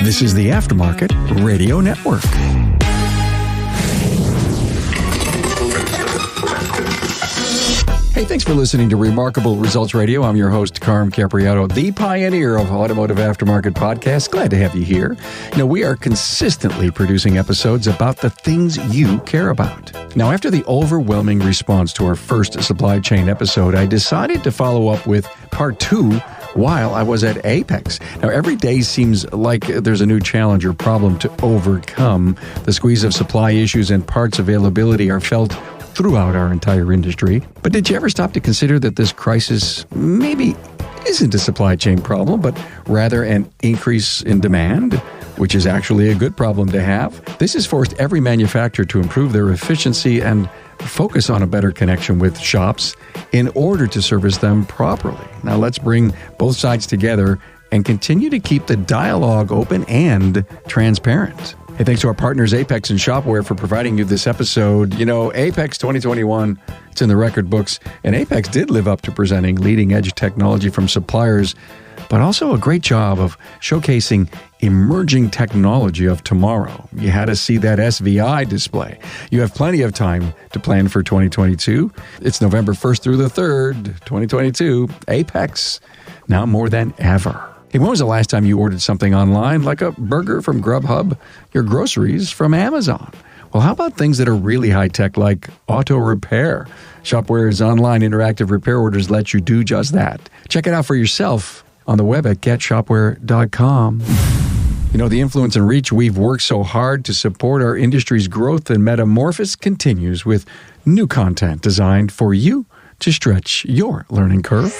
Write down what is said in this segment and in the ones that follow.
This is the Aftermarket Radio Network. Hey, thanks for listening to Remarkable Results Radio. I'm your host, Carm Capriato, the pioneer of Automotive Aftermarket Podcast. Glad to have you here. We are consistently producing episodes about the things you care about. Now, after the overwhelming response to our first supply chain episode, I decided to follow up with part 2 while I was at Apex. Now, every day seems like there's a new challenge or problem to overcome. The squeeze of supply issues and parts availability are felt throughout our entire industry. But did you ever stop to consider that this crisis maybe isn't a supply chain problem, but rather an increase in demand, which is actually a good problem to have? This has forced every manufacturer to improve their efficiency and focus on a better connection with shops in order to service them properly. Now let's bring both sides together and continue to keep the dialogue open and transparent. Hey, thanks to our partners Apex and Shopware for providing you this episode. Apex 2021, it's in the record books, and Apex did live up to presenting leading-edge technology from suppliers, but also a great job of showcasing emerging technology of tomorrow. You had to see that SVI display. You have plenty of time to plan for 2022. It's November 1st through the 3rd, 2022. Apex, now more than ever. Hey, when was the last time you ordered something online, like a burger from Grubhub, your groceries from Amazon? Well, how about things that are really high-tech, like auto repair? Shopware's online interactive repair orders let you do just that. Check it out for yourself on the web at getshopware.com. The influence and reach we've worked so hard to support our industry's growth and metamorphosis continues with new content designed for you to stretch your learning curve.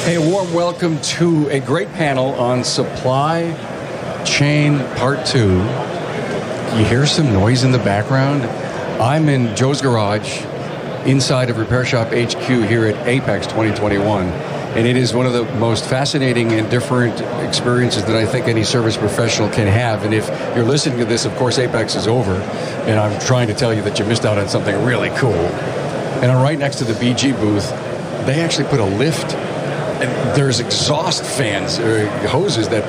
Hey, a warm welcome to a great panel on supply chain part 2. You hear some noise in the background? I'm in Joe's garage inside of Repair Shop HQ here at Apex 2021. And it is one of the most fascinating and different experiences that I think any service professional can have. And if you're listening to this, of course, Apex is over. And I'm trying to tell you that you missed out on something really cool. And I'm right next to the BG booth. They actually put a lift. And there's exhaust fans, or hoses, that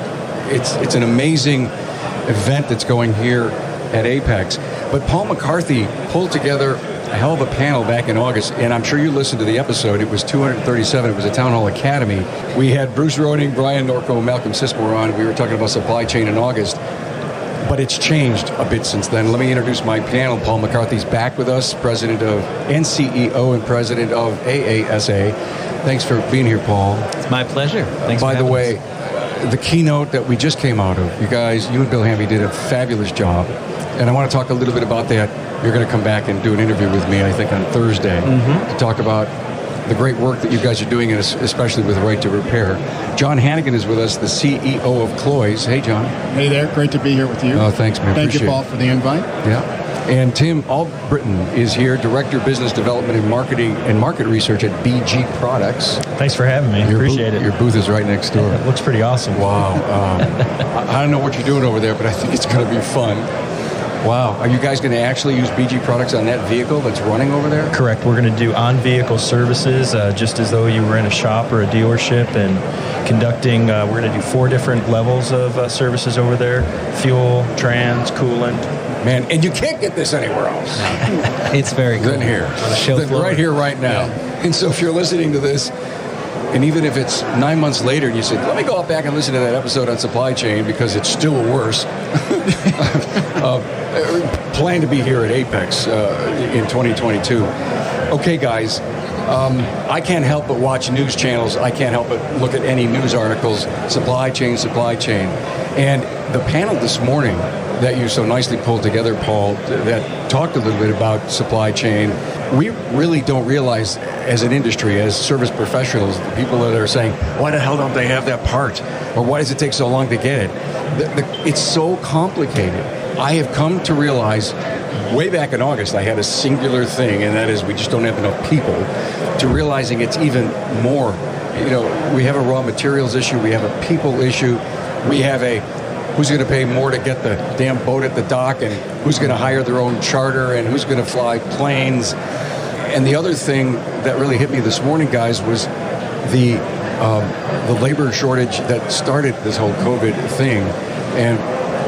it's an amazing event that's going here at Apex. But Paul McCarthy pulled together a hell of a panel back in August, and I'm sure you listened to the episode. It was 237. It was a Town Hall Academy. We had Bruce Roding, Brian Norco, Malcolm Sismore on. We were talking about supply chain in August. But it's changed a bit since then. Let me introduce my panel. Paul McCarthy's back with us, president of and CEO and president of AASA. Thanks for being here, Paul. It's my pleasure. Thanks for having us. By the way, the keynote that we just came out of, you and Bill Hamby did a fabulous job. And I want to talk a little bit about that. You're going to come back and do an interview with me, I think, on Thursday to talk about the great work that you guys are doing, and especially with Right to Repair. John Hanighen is with us, the CEO of Cloyes. Hey, John. Hey there. Great to be here with you. Oh, thanks, man. Thank you, Paul, for the invite. Yeah. And Tim Allbritten is here, Director of Business Development and Marketing and Market Research at BG Products. Thanks for having me. Appreciate it. Your booth is right next door. It looks pretty awesome. Wow. I don't know what you're doing over there, but I think it's going to be fun. Wow. Are you guys going to actually use BG products on that vehicle that's running over there? Correct. We're going to do on-vehicle services, just as though you were in a shop or a dealership, and conducting, we're going to do 4 different levels of services over there: fuel, trans, coolant. Man, and you can't get this anywhere else. It's very cool. Than here. On the show floor. Right here, right now. Yeah. And so if you're listening to this, and even if it's 9 months later and you said, let me go back and listen to that episode on supply chain because it's still worse, plan to be here at Apex in 2022. Okay, guys, I can't help but watch news channels. I can't help but look at any news articles, supply chain. And the panel this morning that you so nicely pulled together, Paul, that talked a little bit about supply chain. We really don't realize as an industry, as service professionals, the people that are saying, why the hell don't they have that part? Or why does it take so long to get it? It's so complicated. I have come to realize, way back in August, I had a singular thing, and that is we just don't have enough people, to realizing it's even more. We have a raw materials issue, we have a people issue, we have a who's going to pay more to get the damn boat at the dock, and who's going to hire their own charter, and who's going to fly planes. And the other thing that really hit me this morning, guys, was the labor shortage that started this whole COVID thing. And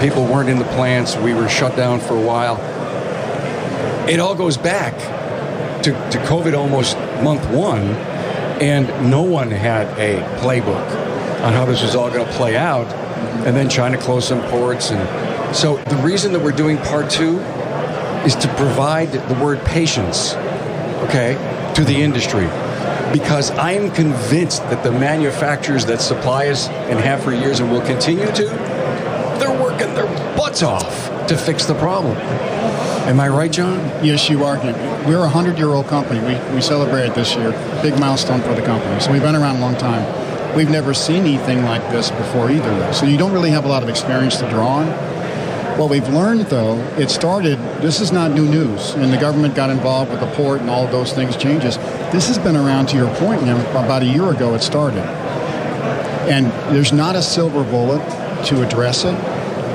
people weren't in the plants. We were shut down for a while. It all goes back to COVID almost month one, and no one had a playbook on how this was all going to play out. And then China closed some ports. And so the reason that we're doing part two is to provide the word patience, okay, to the industry. Because I am convinced that the manufacturers that supply us and have for years and will continue to, they're working their butts off to fix the problem. Am I right, John? Yes, you are. We're a 100-year-old company. We celebrated this year. Big milestone for the company. So we've been around a long time. We've never seen anything like this before either. So you don't really have a lot of experience to draw on. What we've learned, though, this is not new news, and the government got involved with the port and all of those things changes. This has been around, to your point, about a year ago it started. And there's not a silver bullet to address it.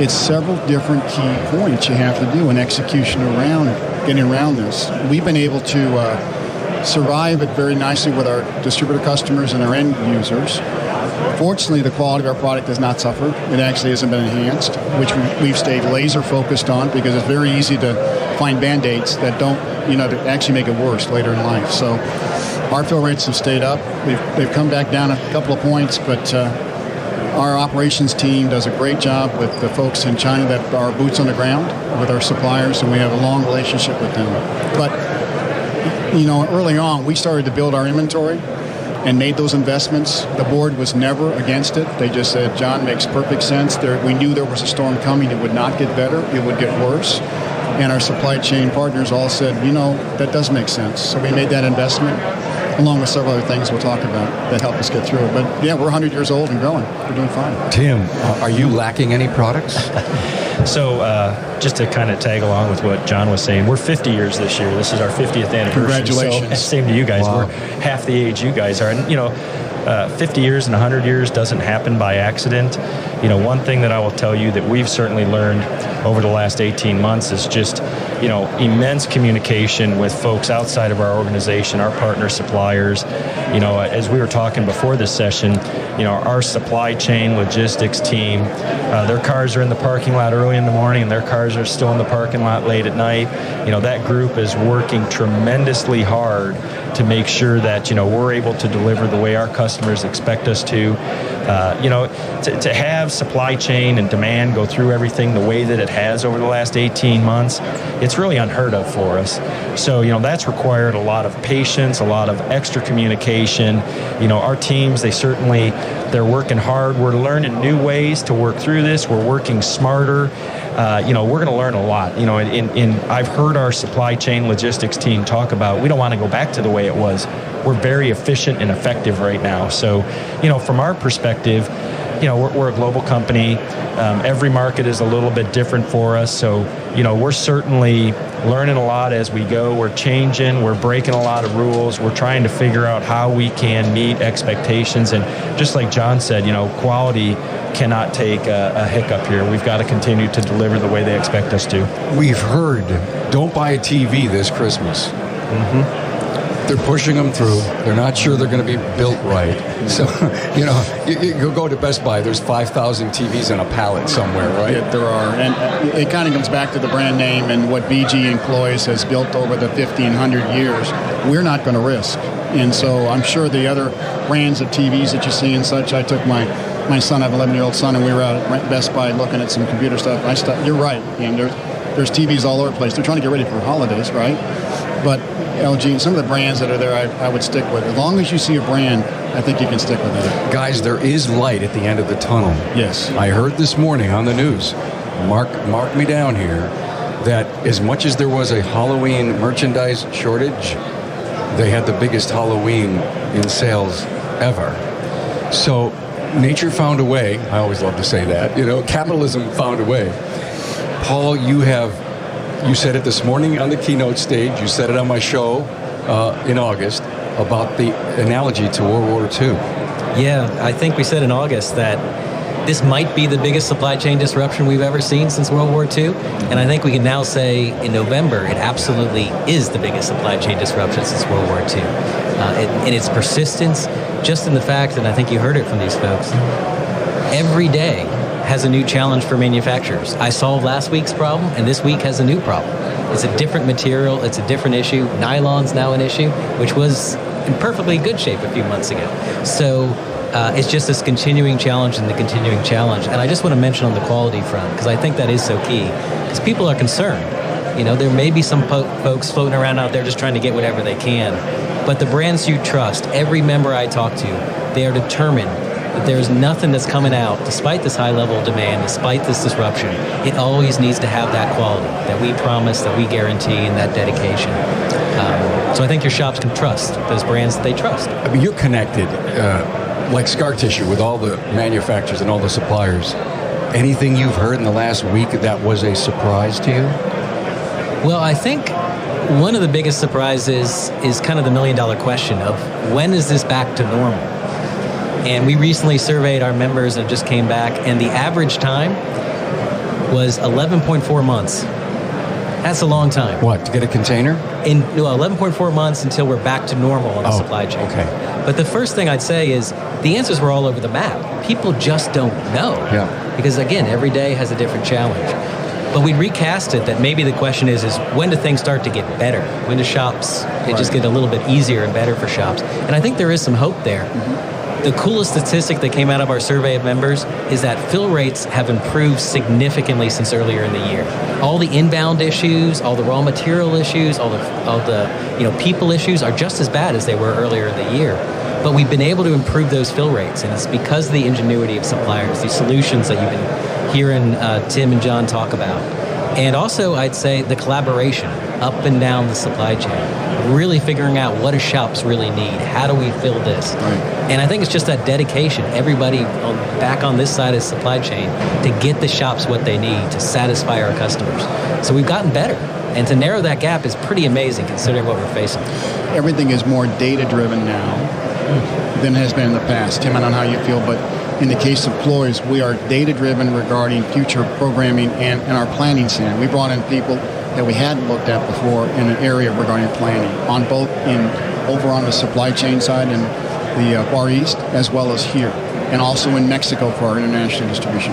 It's several different key points you have to do in execution around getting around this. We've been able to survive it very nicely with our distributor customers and our end users. Fortunately, the quality of our product has not suffered. It actually hasn't been enhanced, which we've stayed laser focused on, because it's very easy to find Band-Aids that don't, that actually make it worse later in life. So our fill rates have stayed up. They've come back down a couple of points, but our operations team does a great job with the folks in China that are boots on the ground with our suppliers, and we have a long relationship with them. But, early on, we started to build our inventory and made those investments. The board was never against it. They just said, John, makes perfect sense. We knew there was a storm coming. It would not get better. It would get worse. And our supply chain partners all said, that does make sense. So we made that investment, along with several other things we'll talk about that help us get through it. But yeah, we're 100 years old and growing. We're doing fine. Tim, are you lacking any products? So just to kind of tag along with what John was saying, we're 50 years this year. This is our 50th anniversary. Congratulations. So, same to you guys. Wow. We're half the age you guys are. And, 50 years and 100 years doesn't happen by accident. One thing that I will tell you that we've certainly learned over the last 18 months is just, immense communication with folks outside of our organization, our partner suppliers. As we were talking before this session, our supply chain logistics team, their cars are in the parking lot early in the morning and their cars are still in the parking lot late at night. That group is working tremendously hard to make sure that, we're able to deliver the way our customers expect us to. To have supply chain and demand go through everything the way that it has over the last 18 months, it's really unheard of for us. So, that's required a lot of patience, a lot of extra communication. Our teams, they're working hard. We're learning new ways to work through this. We're working smarter. We're going to learn a lot. I've heard our supply chain logistics team talk about, we don't want to go back to the way it was. We're very efficient and effective right now. So, from our perspective, we're a global company. Every market is a little bit different for us. So, we're certainly learning a lot as we go. We're changing. We're breaking a lot of rules. We're trying to figure out how we can meet expectations. And just like John said, quality cannot take a hiccup here. We've got to continue to deliver the way they expect us to. We've heard, don't buy a TV this Christmas. Mm-hmm. They're pushing them through. They're not sure they're going to be built right. So, you go to Best Buy, there's 5,000 TVs in a pallet somewhere, right? Yeah, there are. And it kind of comes back to the brand name and what BG and Cloyes has built over the 1,500 years. We're not going to risk. And so I'm sure the other brands of TVs that you see and such, I took my son, I have an 11-year-old son, and we were out at Best Buy looking at some computer stuff. You're right, and there's TVs all over the place. They're trying to get ready for holidays, right? But LG, some of the brands that are there, I would stick with. As long as you see a brand, I think you can stick with it. Guys, there is light at the end of the tunnel. Yes. I heard this morning on the news, mark me down here, that as much as there was a Halloween merchandise shortage, they had the biggest Halloween in sales ever. So nature found a way. I always love to say that. Capitalism found a way. Paul, you said it this morning on the keynote stage. You said it on my show in August about the analogy to World War II. Yeah, I think we said in August that this might be the biggest supply chain disruption we've ever seen since World War II. And I think we can now say in November, it absolutely is the biggest supply chain disruption since World War II. And its persistence, just in the fact, and I think you heard it from these folks, every day has a new challenge for manufacturers. I solved last week's problem, and this week has a new problem. It's a different material, it's a different issue. Nylon's now an issue, which was in perfectly good shape a few months ago. So it's just this continuing challenge and the continuing challenge. And I just want to mention on the quality front, because I think that is so key, because people are concerned. You know, there may be some folks floating around out there just trying to get whatever they can. But the brands you trust, every member I talk to, they are determined that there's nothing that's coming out, despite this high level of demand, despite this disruption. It always needs to have that quality that we promise, that we guarantee, and that dedication. So I think your shops can trust those brands that they trust. I mean, you're connected, like scar tissue, with all the manufacturers and all the suppliers. Anything you've heard in the last week that was a surprise to you? Well, I think one of the biggest surprises is kind of the million-dollar question of when is this back to normal? And we recently surveyed our members and just came back, and the average time was 11.4 months. That's a long time. What, to get a container? 11.4 months until we're back to normal on the supply chain. Okay. But the first thing I'd say is the answers were all over the map. People just don't know. Yeah. Because, again, every day has a different challenge. But we recast it that maybe the question is when do things start to get better? When do shops just get a little bit easier and better for shops? And I think there is some hope there. Mm-hmm. The coolest statistic that came out of our survey of members is that fill rates have improved significantly since earlier in the year. All the inbound issues, all the raw material issues, all the people issues are just as bad as they were earlier in the year. But we've been able to improve those fill rates, and it's because of the ingenuity of suppliers, these solutions that you've been hearing Tim and John talk about. And also, I'd say the collaboration up and down the supply chain, really figuring out what do shops really need, how do we fill this? Right. And I think it's just that dedication, everybody back on this side of the supply chain, to get the shops what they need to satisfy our customers. So we've gotten better. And to narrow that gap is pretty amazing considering what we're facing. Everything is more data-driven now than has been in the past. Tim, I don't know how you feel, but in the case of Cloyes, we are data-driven regarding future programming and our planning stand. We brought in people that we hadn't looked at before in an area regarding planning, on both over on the supply chain side in the Far East, as well as here, and also in Mexico for our international distribution.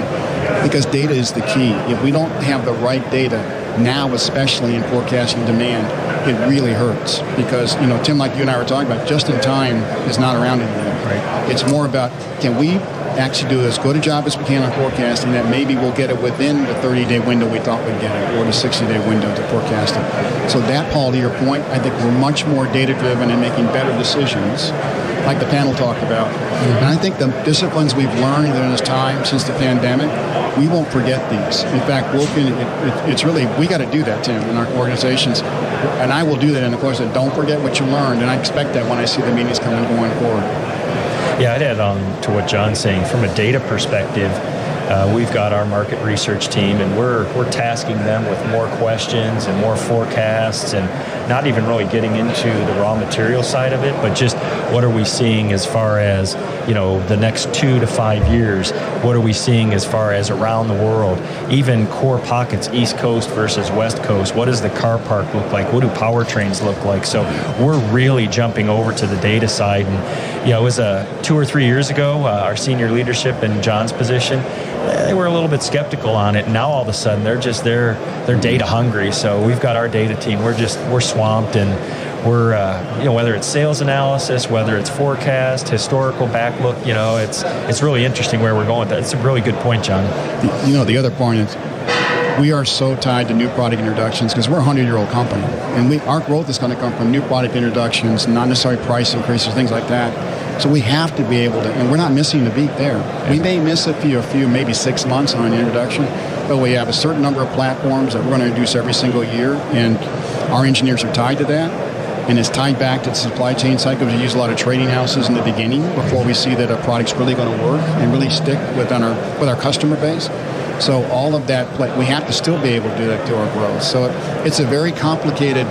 Because data is the key. If we don't have the right data, now especially in forecasting demand, it really hurts. Because, Tim, like you and I were talking about, just in time is not around anymore. Right. It's more about, can we actually do as good a job as we can on forecasting that maybe we'll get it within the 30-day window we thought we'd get it, or the 60-day window to forecast it. So that, Paul, to your point, I think we're much more data-driven and making better decisions, like the panel talked about. Mm-hmm. And I think the disciplines we've learned during this time since the pandemic, we won't forget these. In fact, it's really, we got to do that, Tim, in our organizations. And I will do that in the course of don't forget what you learned. And I expect that when I see the meetings coming going forward. Yeah, I'd add on to what John's saying. From a data perspective, we've got our market research team, and we're tasking them with more questions and more forecasts, and not even really getting into the raw material side of it, but just what are we seeing as far as, the next 2 to 5 years? What are we seeing as far as around the world? Even core pockets, East Coast versus West Coast. What does the car park look like? What do powertrains look like? So we're really jumping over to the data side. And, it was 2 or 3 years ago, our senior leadership in John's position, they were a little bit skeptical on it. Now all of a sudden they're data hungry. So we've got our data team. We're swamped, and we're whether it's sales analysis, whether it's forecast, historical back look, it's really interesting where we're going with that. It's a really good point, John. The other point is we are so tied to new product introductions because we're a 100-year-old company, and our growth is going to come from new product introductions, not necessarily price increases, things like that. So we have to be able to, and we're not missing the beat there. Yeah. We may miss a few, maybe 6 months on an introduction, but we have a certain number of platforms that we're going to introduce every single year, and our engineers are tied to that. And it's tied back to the supply chain cycle. We use a lot of trading houses in the beginning before we see that a product's really going to work and really stick with our customer base. So all of that, we have to still be able to do that to our growth. So it's a very complicated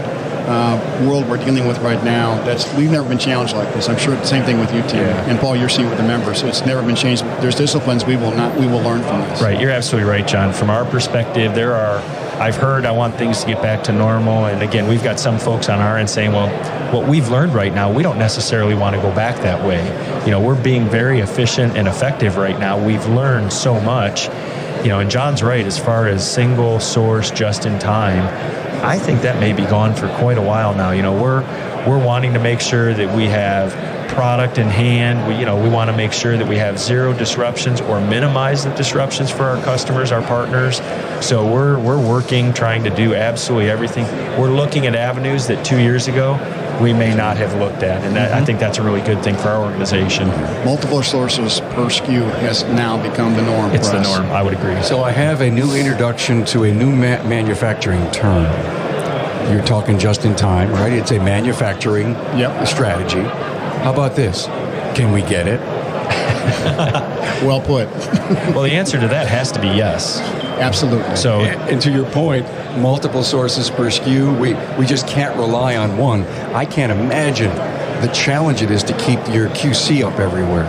world we're dealing with right now, we've never been challenged like this. I'm sure the same thing with you, Tim. Yeah. And Paul, you're seeing with the members. It's never been changed. There's disciplines we will learn from this. Right, you're absolutely right, John. From our perspective, I've heard I want things to get back to normal. And again, we've got some folks on our end saying, well, what we've learned right now, we don't necessarily want to go back that way. We're being very efficient and effective right now. We've learned so much. And John's right, as far as single source, just in time, I think that may be gone for quite a while now. We're wanting to make sure that we have product in hand. We want to make sure that we have zero disruptions or minimize the disruptions for our customers, our partners. So we're working, trying to do absolutely everything. We're looking at avenues that 2 years ago we may not have looked at, and I think that's a really good thing for our organization. Multiple sources per SKU has now become the norm. It's the norm, I would agree. So I have a new introduction to a new manufacturing term. You're talking just in time, right? It's a manufacturing strategy. How about this? Can we get it? Well put. Well, the answer to that has to be yes. Absolutely. So, and to your point, multiple sources per SKU, we just can't rely on one. I can't imagine the challenge it is to keep your QC up everywhere.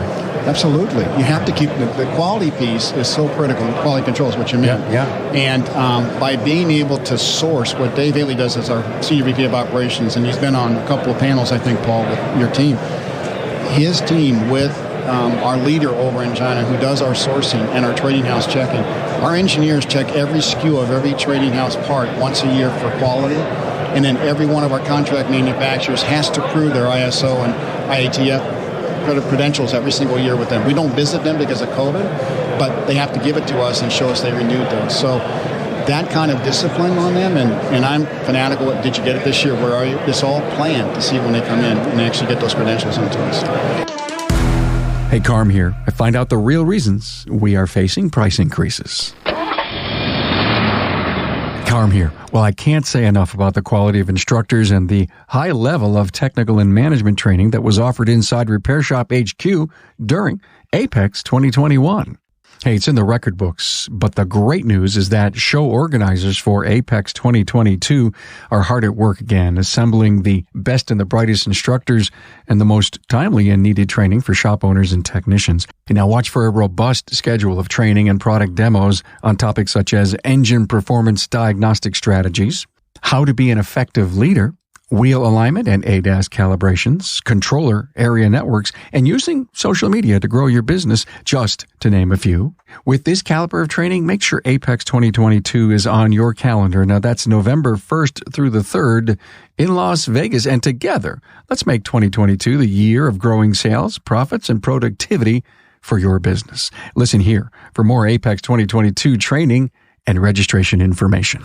Absolutely. You have to keep the quality piece is so critical. Quality control is what you mean. Yeah. And by being able to source, what Dave Haley does as our Senior VP of Operations, and he's been on a couple of panels, I think, Paul, with your team. His team with our leader over in China who does our sourcing and our trading house checking. Our engineers check every SKU of every trading house part once a year for quality. And then every one of our contract manufacturers has to prove their ISO and IATF credentials every single year with them. We don't visit them because of COVID, but they have to give it to us and show us they renewed those. So that kind of discipline on them, and I'm fanatical. Did you get it this year? Where are you? It's all planned to see when they come in and actually get those credentials into us. Hey, Carm here. I find out the real reasons we are facing price increases. Carm here. Well, I can't say enough about the quality of instructors and the high level of technical and management training that was offered inside Repair Shop HQ during Apex 2021. Hey, it's in the record books, but the great news is that show organizers for Apex 2022 are hard at work again, assembling the best and the brightest instructors and the most timely and needed training for shop owners and technicians. And now watch for a robust schedule of training and product demos on topics such as engine performance diagnostic strategies, how to be an effective leader, wheel alignment and ADAS calibrations, controller area networks, and using social media to grow your business, just to name a few. With this caliber of training, make sure Apex 2022 is on your calendar. Now, that's November 1st through the 3rd in Las Vegas. And together, let's make 2022 the year of growing sales, profits, and productivity for your business. Listen here for more Apex 2022 training and registration information.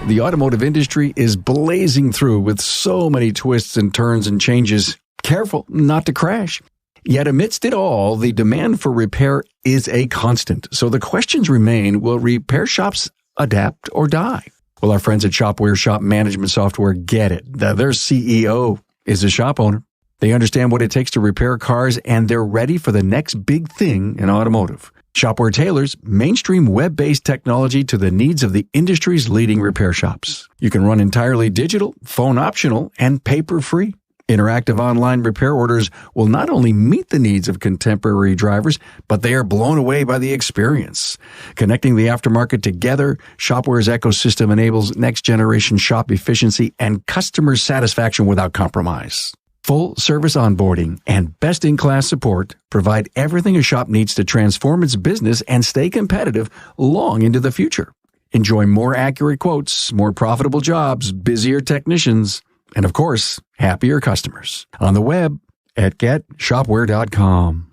The automotive industry is blazing through with so many twists and turns and changes. Careful not to crash. Yet amidst it all, the demand for repair is a constant. So the questions remain, will repair shops adapt or die? Well, our friends at Shopware Shop Management Software get it. Their CEO is a shop owner. They understand what it takes to repair cars, and they're ready for the next big thing in automotive. Shopware tailors mainstream web-based technology to the needs of the industry's leading repair shops. You can run entirely digital, phone optional, and paper-free. Interactive online repair orders will not only meet the needs of contemporary drivers, but they are blown away by the experience. Connecting the aftermarket together, Shopware's ecosystem enables next-generation shop efficiency and customer satisfaction without compromise. Full service onboarding and best-in-class support provide everything a shop needs to transform its business and stay competitive long into the future. Enjoy more accurate quotes, more profitable jobs, busier technicians, and of course, happier customers. On the web at getshopware.com.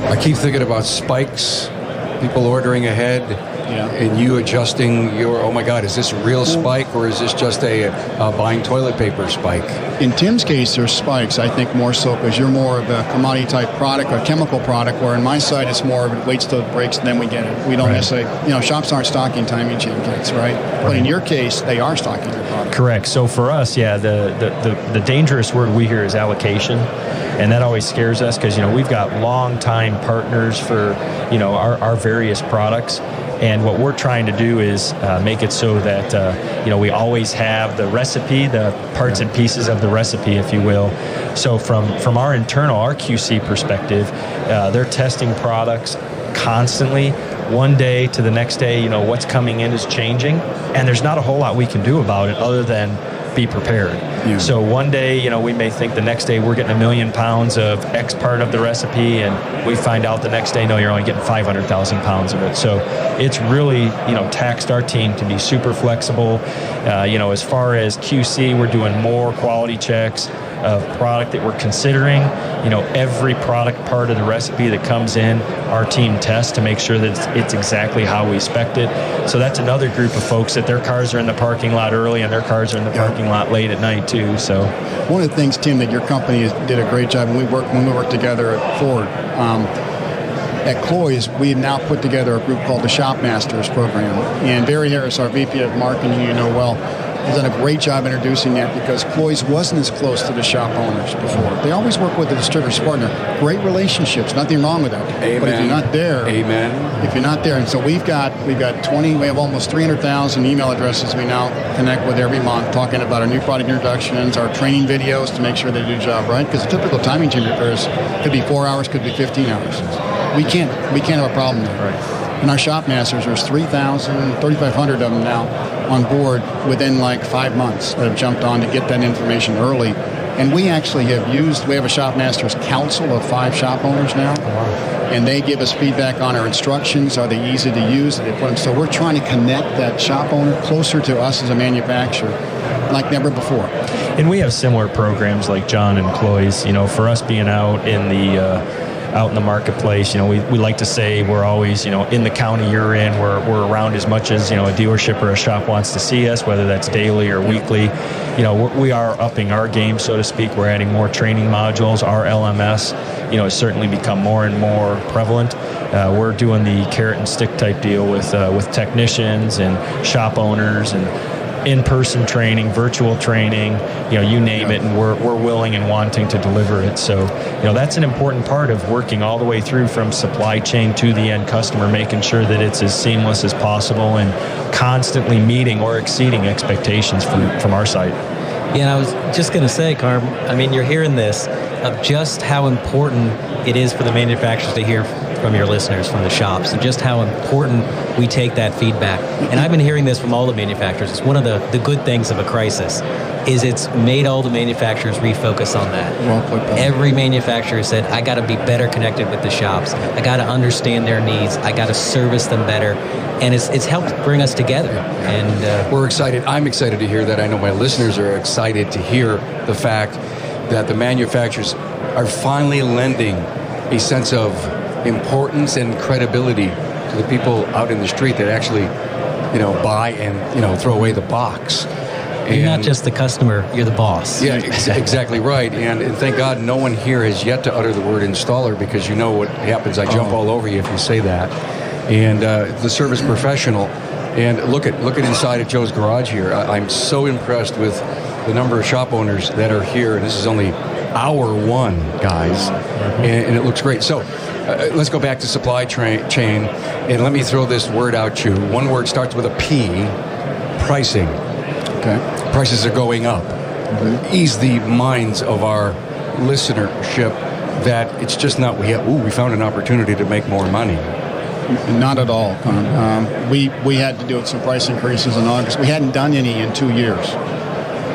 I keep thinking about spikes, people ordering ahead. Yeah. And you adjusting your, oh my God, is this a real spike or is this just a buying toilet paper spike? In Tim's case, there's spikes, I think more so because you're more of a commodity type product or chemical product, where in my side it's more of it waits till it breaks and then we get it. We don't necessarily, shops aren't stocking timing chain kits, right? But in your case, they are stocking your product. Correct. So for us, the dangerous word we hear is allocation. And that always scares us because, we've got long-time partners for, our various products. And what we're trying to do is make it so that we always have the recipe, the parts and pieces of the recipe, if you will. So from our QC perspective, they're testing products constantly. One day to the next day, what's coming in is changing, and there's not a whole lot we can do about it other than be prepared. Yeah. So one day, we may think the next day we're getting 1 million pounds of X part of the recipe, and we find out the next day, no, you're only getting 500,000 pounds of it. So it's really, taxed our team to be super flexible. As far as QC, we're doing more quality checks of product that we're considering. Every product part of the recipe that comes in, our team tests to make sure that it's exactly how we expect it. So that's another group of folks that their cars are in the parking lot early and their cars are in the parking lot late at night too. So one of the things, Tim, that your company did a great job when we worked together at Ford. At Cloyes, we now put together a group called the Shop Masters program. And Barry Harris, our VP of marketing, well, has done a great job introducing that because Cloyes wasn't as close to the shop owners before. They always work with the distributor's partner. Great relationships, nothing wrong with that. Amen. But if you're not there, if you're not there, and so we have almost 300,000 email addresses we now connect with every month, talking about our new product introductions, our training videos to make sure they do the job right. Because a typical timing chain repairs could be 4 hours, could be 15 hours. We can't have a problem there. Right. And our shop masters, there's 3,500 of them now on board within like 5 months that have jumped on to get that information early. And we actually we have a shop masters council of 5 shop owners now. And they give us feedback on our instructions. Are they easy to use? So we're trying to connect that shop owner closer to us as a manufacturer like never before. And we have similar programs like John and Cloyes. For us being out in the marketplace, we like to say we're always, in the county you're in, we're around as much as, a dealership or a shop wants to see us, whether that's daily or weekly. We are upping our game, so to speak. We're adding more training modules. Our LMS, has certainly become more and more prevalent. We're doing the carrot and stick type deal with technicians and shop owners and in-person training, virtual training, you name it, and we're willing and wanting to deliver it. So, that's an important part of working all the way through from supply chain to the end customer, making sure that it's as seamless as possible and constantly meeting or exceeding expectations from our side. Yeah, and I was just going to say, Carm, you're hearing this of just how important it is for the manufacturers to hear from your listeners, from the shops, and just how important we take that feedback. And I've been hearing this from all the manufacturers. It's one of the good things of a crisis is it's made all the manufacturers refocus on that. Every manufacturer said, I got to be better connected with the shops. I got to understand their needs. I got to service them better. And it's helped bring us together. And we're excited. I'm excited to hear that. I know my listeners are excited to hear the fact that the manufacturers are finally lending a sense of importance and credibility to the people out in the street that actually, buy and, throw away the box. You're not just the customer, you're the boss. Yeah, exactly right. And thank God no one here has yet to utter the word installer, because you know what happens. I jump all over you if you say that. And the service professional. And look at inside of Joe's garage here. I'm so impressed with the number of shop owners that are here. And this is only hour 1, guys. And it looks great. So let's go back to supply chain. And let me throw this word out to you. One word starts with a P, pricing. Okay. Prices are going up. Mm-hmm. Ease the minds of our listenership that it's just not, we found an opportunity to make more money. Not at all. We had to do some price increases in August. We hadn't done any in 2 years.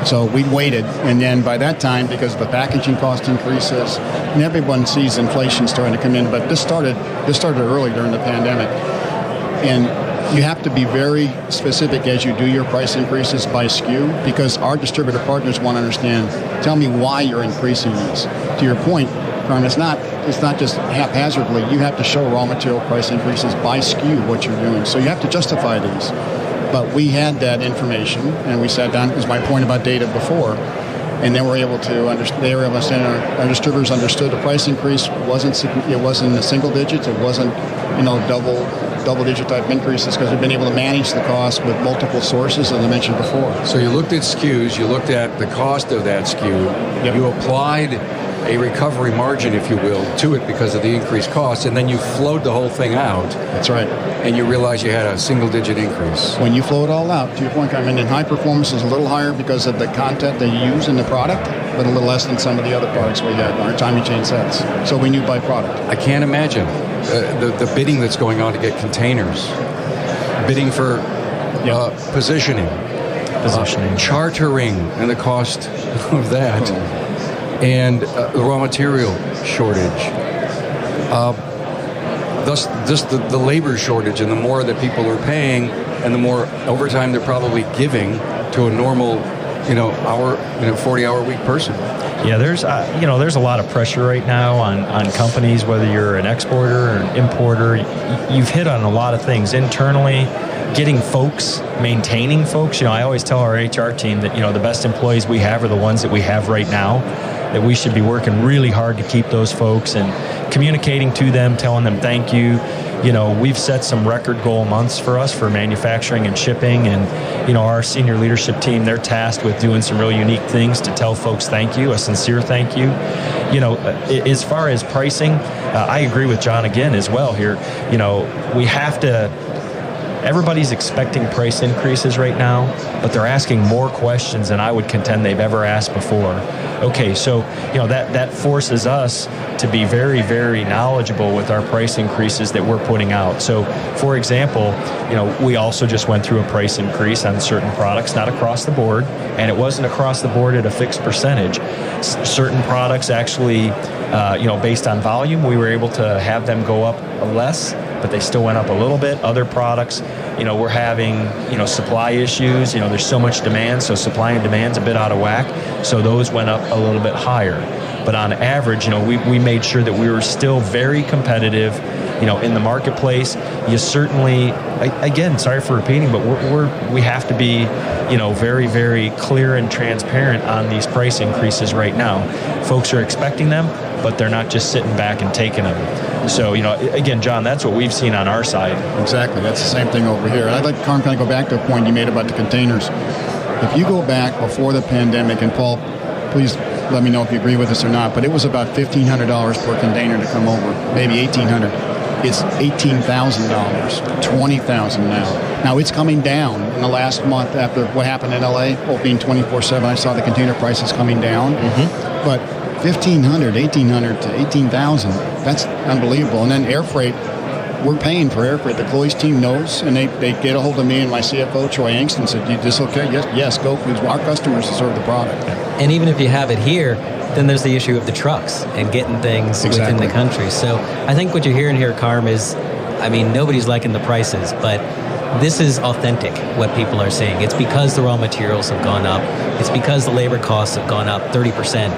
So we waited, and then by that time, because of the packaging cost increases, and everyone sees inflation starting to come in, but this started early during the pandemic. And you have to be very specific as you do your price increases by SKU, because our distributor partners want to understand, tell me why you're increasing these. To your point, Carm, it's not just haphazardly. You have to show raw material price increases by SKU what you're doing. So you have to justify these. But we had that information, and we sat down. It was my point about data before, and then we're able to understand. Our distributors understood the price increase wasn't in the single digits. It wasn't double digit type increases, because we've been able to manage the cost with multiple sources, as I mentioned before. So you looked at SKUs, you looked at the cost of that SKU, Yep. You applied a recovery margin, if you will, to it because of the increased costs, and then you flowed the whole thing out. That's right. And you realize you had a single-digit increase. When you flow it all out, to your point, Carmen, and high performance is a little higher because of the content they use in the product, but a little less than some of the other products we had on our timing chain sets. So we knew by product. I can't imagine the bidding that's going on to get containers, bidding for positioning, chartering, and the cost of that, and the raw material shortage. Thus, just the labor shortage, and the more that people are paying, and the more overtime they're probably giving to a normal, 40-hour week person. Yeah, there's a lot of pressure right now on companies, whether you're an exporter or an importer. You've hit on a lot of things internally. Getting folks, maintaining folks. I always tell our HR team that, the best employees we have are the ones that we have right now, that we should be working really hard to keep those folks and communicating to them, telling them thank you. We've set some record goal months for us for manufacturing and shipping, and, our senior leadership team, they're tasked with doing some really unique things to tell folks thank you, a sincere thank you. As far as pricing, I agree with John again as well here. We have to. Everybody's expecting price increases right now, but they're asking more questions than I would contend they've ever asked before. Okay, so that forces us to be very, very knowledgeable with our price increases that we're putting out. So, for example, we also just went through a price increase on certain products, not across the board, and it wasn't across the board at a fixed percentage. Certain products actually, based on volume, we were able to have them go up less, but they still went up a little bit. Other products, we're having, supply issues. There's so much demand, so supply and demand's a bit out of whack. So those went up a little bit higher. But on average, we made sure that we were still very competitive, in the marketplace. You certainly, again, sorry for repeating, but we have to be, very, very clear and transparent on these price increases right now. Folks are expecting them, but they're not just sitting back and taking them. So, again, John, that's what we've seen on our side. Exactly. That's the same thing over here. I'd like Carm kind of go back to a point you made about the containers. If you go back before the pandemic, and Paul, please let me know if you agree with this or not, but it was about $1,500 per container to come over, maybe $1,800. It's $18,000, $20,000 now. Now it's coming down in the last month after what happened in LA, opening 24/7. I saw the container prices coming down, but $1,500, $1,800 to $18,000, that's unbelievable. And then air freight, we're paying for air freight. The Cloyes team knows, and they get a hold of me and my CFO, Troy Angst, and said, "You this okay?" Yes, go. Our customers deserve the product. And even if you have it here, then there's the issue of the trucks and getting things within the country. So I think what you're hearing here, Carm, is, nobody's liking the prices, but this is authentic, what people are saying. It's because the raw materials have gone up. It's because the labor costs have gone up 30%.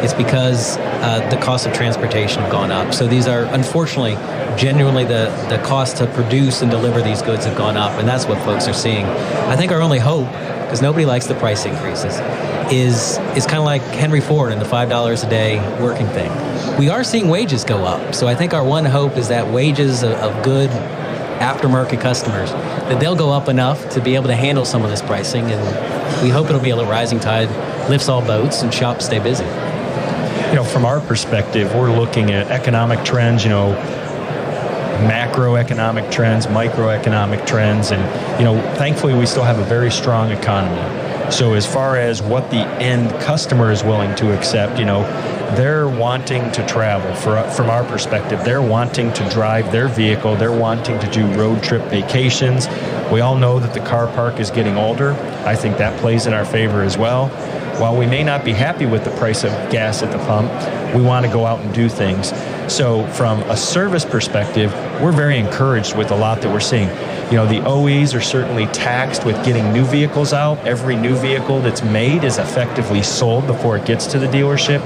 It's because the cost of transportation have gone up. So these are, unfortunately, genuinely the cost to produce and deliver these goods have gone up, and that's what folks are seeing. I think our only hope, because nobody likes the price increases, is kind of like Henry Ford and the $5 a day working thing. We are seeing wages go up. So I think our one hope is that wages of good aftermarket customers, that they'll go up enough to be able to handle some of this pricing, and we hope it'll be a rising tide lifts all boats and shops stay busy. From our perspective, we're looking at economic trends, macroeconomic trends, microeconomic trends, and thankfully we still have a very strong economy. So as far as what the end customer is willing to accept, they're wanting to travel. From our perspective, they're wanting to drive their vehicle. They're wanting to do road trip vacations. We all know that the car park is getting older. I think that plays in our favor as well. While we may not be happy with the price of gas at the pump, we want to go out and do things. So from a service perspective, we're very encouraged with a lot that we're seeing. The OEs are certainly taxed with getting new vehicles out. Every new vehicle that's made is effectively sold before it gets to the dealership.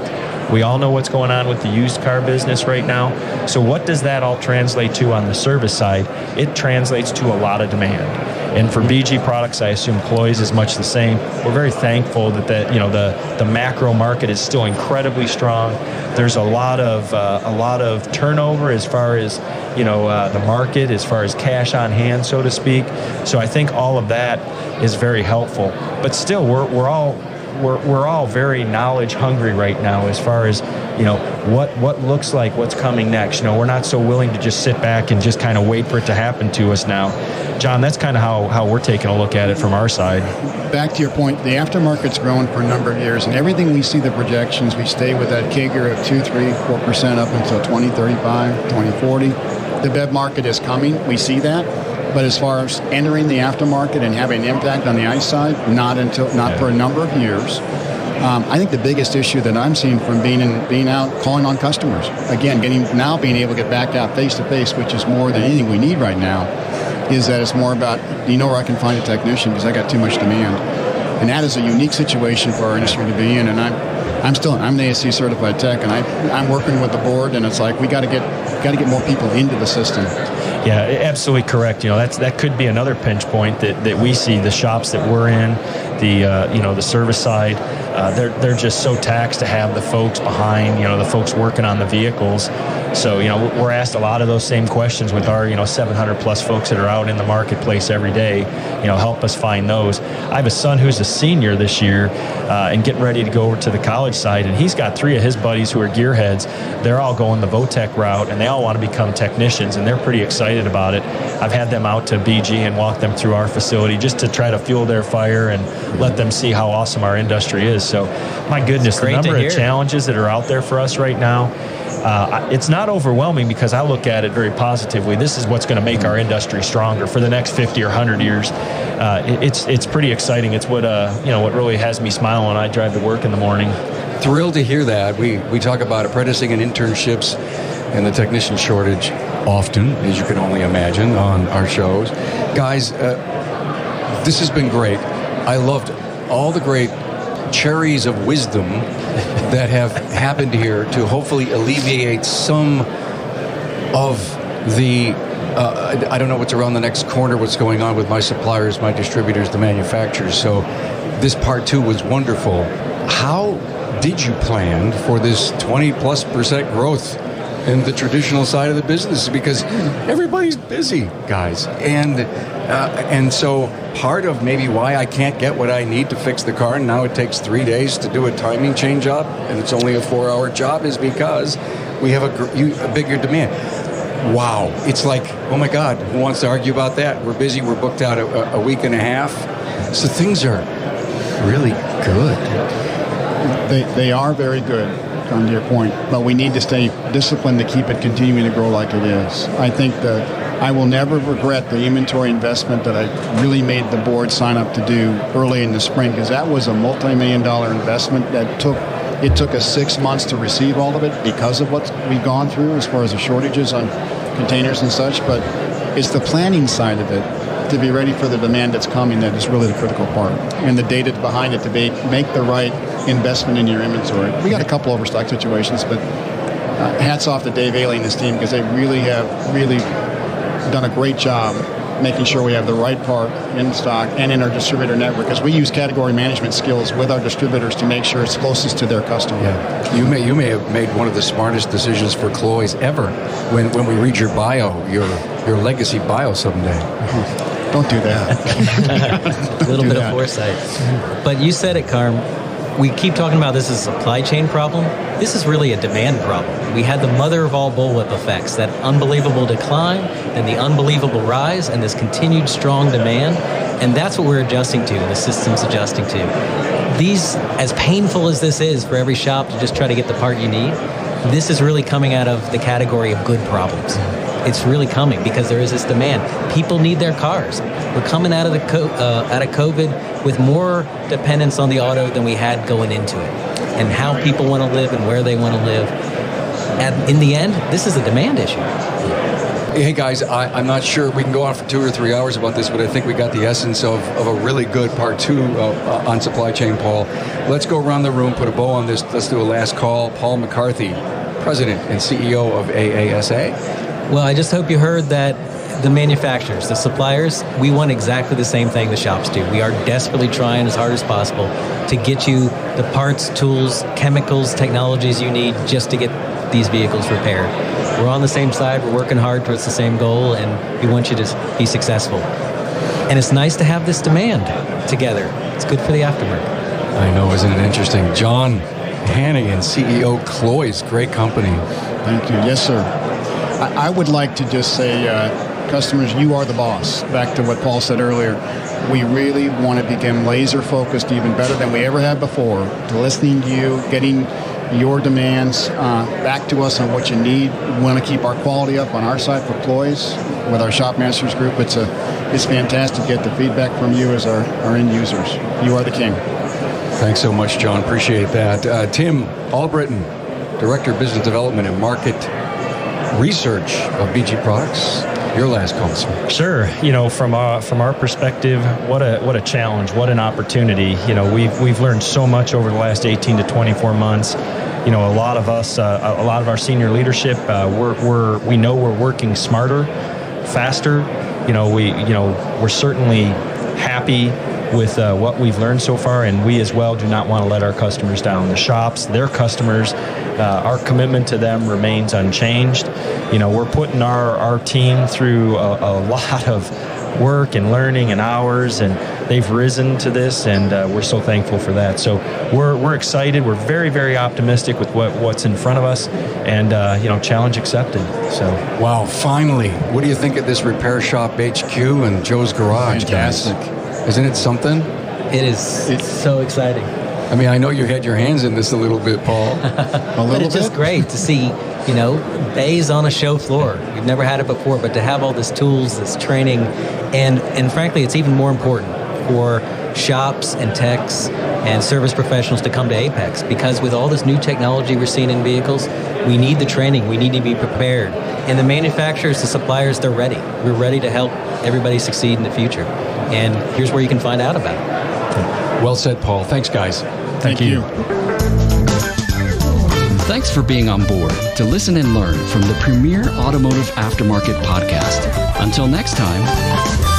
We all know what's going on with the used car business right now. So what does that all translate to on the service side? It translates to a lot of demand. And for BG products, I assume Cloyes is much the same. We're very thankful that the macro market is still incredibly strong. There's a lot of turnover as far as the market, as far as cash on hand, so to speak. So I think all of that is very helpful. But still, we're all we're all very knowledge hungry right now as far as, what looks like what's coming next. We're not so willing to just sit back and just kind of wait for it to happen to us now. John, that's kind of how we're taking a look at it from our side. Back to your point, the aftermarket's grown for a number of years, and everything we see the projections, we stay with that CAGR of 2, 3, 4% up until 2035, 2040. The BEV market is coming. We see that. But as far as entering the aftermarket and having an impact on the ICE side, not for a number of years. I think the biggest issue that I'm seeing from being out calling on customers, again, being able to get back out face to face, which is more than anything we need right now, is that it's more about, where I can find a technician because I got too much demand. And that is a unique situation for our industry to be in. And I'm an AASC certified tech, and I'm working with the board, and it's like we got to get more people into the system. Yeah, absolutely correct. That could be another pinch point that we see. The shops that we're in, the service side, they're just so taxed to have the folks behind, the folks working on the vehicles. So, we're asked a lot of those same questions with our, 700 plus folks that are out in the marketplace every day. Help us find those. I have a son who's a senior this year and getting ready to go over to the college side, and he's got 3 of his buddies who are gearheads. They're all going the VOTEC route, and they all want to become technicians, and they're pretty excited about it. I've had them out to BG and walk them through our facility just to try to fuel their fire and let them see how awesome our industry is. So, my goodness, the number of challenges that are out there for us right now, it's not overwhelming because I look at it very positively. This is what's going to make our industry stronger for the next 50 or 100 years. It's pretty exciting. It's what what really has me smiling when I drive to work in the morning. Thrilled to hear that. We talk about apprenticing and internships and the technician shortage often, as you can only imagine, on our shows. Guys, this has been great. I loved all the great cherries of wisdom that have happened here to hopefully alleviate some of the I don't know what's around the next corner, what's going on with my suppliers, my distributors, the manufacturers. So this part 2 was wonderful. How did you plan for this 20+% growth in the traditional side of the business? Because everybody's busy, guys. And so part of maybe why I can't get what I need to fix the car, and now it takes 3 days to do a timing chain job, and it's only a 4-hour job, is because we have a bigger demand. Wow. It's like, oh my God, who wants to argue about that? We're busy. We're booked out a week and a half. So things are really good. They are very good, on your point, but we need to stay disciplined to keep it continuing to grow like it is. I think that I will never regret the inventory investment that I really made the board sign up to do early in the spring, because that was a multi-million-dollar investment that took us 6 months to receive all of it because of what we've gone through as far as the shortages on containers and such. But it's the planning side of it to be ready for the demand that's coming that is really the critical part, and the data behind it to make the right investment in your inventory. We got a couple overstock situations, but hats off to Dave Ailey and his team, because they have done a great job making sure we have the right part in stock and in our distributor network, because we use category management skills with our distributors to make sure it's closest to their customer. Yeah. You may have made one of the smartest decisions for Cloyes ever when we read your bio, your legacy bio someday. Don't do that. A little bit of foresight. But you said it, Carm. We keep talking about this as a supply chain problem. This is really a demand problem. We had the mother of all bullwhip effects, that unbelievable decline, then the unbelievable rise, and this continued strong demand. And that's what we're adjusting to, the system's adjusting to. These, as painful as this is for every shop to just try to get the part you need, this is really coming out of the category of good problems. It's really coming because there is this demand. People need their cars. We're coming out of out of COVID with more dependence on the auto than we had going into it, and how people want to live and where they want to live. And in the end, this is a demand issue. Hey guys, I'm not sure we can go on for 2 or 3 hours about this, but I think we got the essence of a really good part 2 on supply chain, Paul. Let's go around the room, put a bow on this. Let's do a last call. Paul McCarthy, President and CEO of AASA. Well, I just hope you heard that the manufacturers, the suppliers, we want exactly the same thing the shops do. We are desperately trying as hard as possible to get you the parts, tools, chemicals, technologies you need just to get these vehicles repaired. We're on the same side. We're working hard towards the same goal, and we want you to be successful. And it's nice to have this demand together. It's good for the aftermarket. I know, isn't it interesting? John Hanighen, CEO, Cloyes, great company. Thank you. Yes, sir. I would like to just say, customers, you are the boss. Back to what Paul said earlier. We really want to become laser focused even better than we ever have before, to listening to you, getting your demands back to us on what you need. We want to keep our quality up on our side for Cloyes with our Shop Masters group. It's fantastic to get the feedback from you as our end users. You are the king. Thanks so much, John. Appreciate that. Tim Allbritten, Director of Business Development and Market Research of BG Products. Your last call, sir. Sure. From our perspective, what a challenge, what an opportunity. We've learned so much over the last 18 to 24 months. A lot of us, a lot of our senior leadership, we know we're working smarter, faster. We're certainly happy with what we've learned so far, and we as well do not want to let our customers down. The shops, their customers, our commitment to them remains unchanged. We're putting our team through a lot of work and learning and hours, and they've risen to this, and we're so thankful for that. So we're excited. We're very, very optimistic with what's in front of us, and challenge accepted. So wow, finally, what do you think of this Repair Shop HQ and Joe's Garage, Fantastic. guys? Isn't it something? It is. It's so exciting. I mean, I know you had your hands in this a little bit, Paul. But it's just great to see, bays on a show floor. We've never had it before, but to have all this tools, this training, and frankly, it's even more important for shops and techs and service professionals to come to Apex, because with all this new technology we're seeing in vehicles, we need the training, we need to be prepared. And the manufacturers, the suppliers, they're ready. We're ready to help everybody succeed in the future. And here's where you can find out about it. Well said, Paul. Thanks, guys. Thank you. Thanks for being on board to listen and learn from the premier automotive aftermarket podcast. Until next time.